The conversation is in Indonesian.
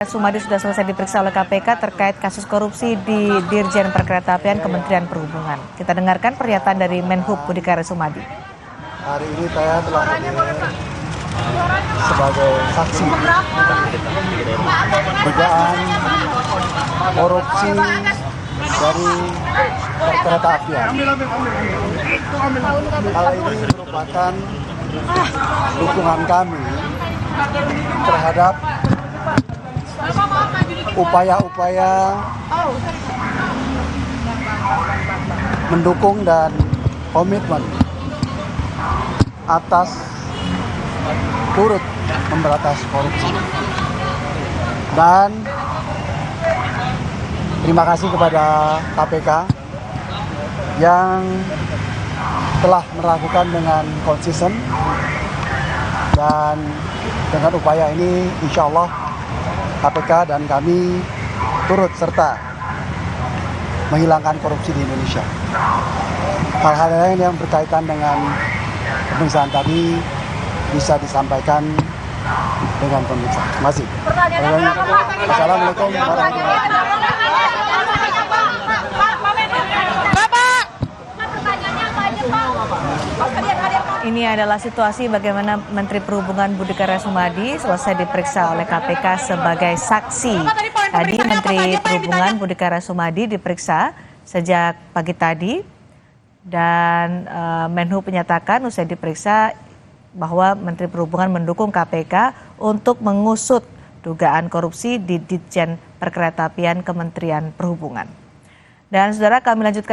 Sumadi sudah selesai diperiksa oleh KPK terkait kasus korupsi di Dirjen Perkeretaapian Kementerian Perhubungan. Kita dengarkan pernyataan dari Menhub Budi Karya Sumadi. Hari ini saya telah hadir sebagai saksi dugaan korupsi dari perkeretaapian. Hal ini merupakan dukungan kami terhadap upaya-upaya mendukung dan komitmen atas turut memberantas korupsi. Dan terima kasih kepada KPK yang telah melakukan dengan konsisten, dan dengan upaya ini insya Allah KPK dan kami turut serta menghilangkan korupsi di Indonesia. Hal-hal lain yang berkaitan dengan pemeriksaan tadi bisa disampaikan dengan pemeriksaan. Terima kasih. Assalamualaikum warahmatullahi wabarakatuh. Ini adalah situasi bagaimana Menteri Perhubungan Budi Karya Sumadi selesai diperiksa oleh KPK sebagai saksi. Tadi Menteri Perhubungan Budi Karya Sumadi diperiksa sejak pagi tadi dan Menhub menyatakan usai diperiksa bahwa Menteri Perhubungan mendukung KPK untuk mengusut dugaan korupsi di Ditjen Perkeretaapian Kementerian Perhubungan. Dan saudara, kami lanjutkan.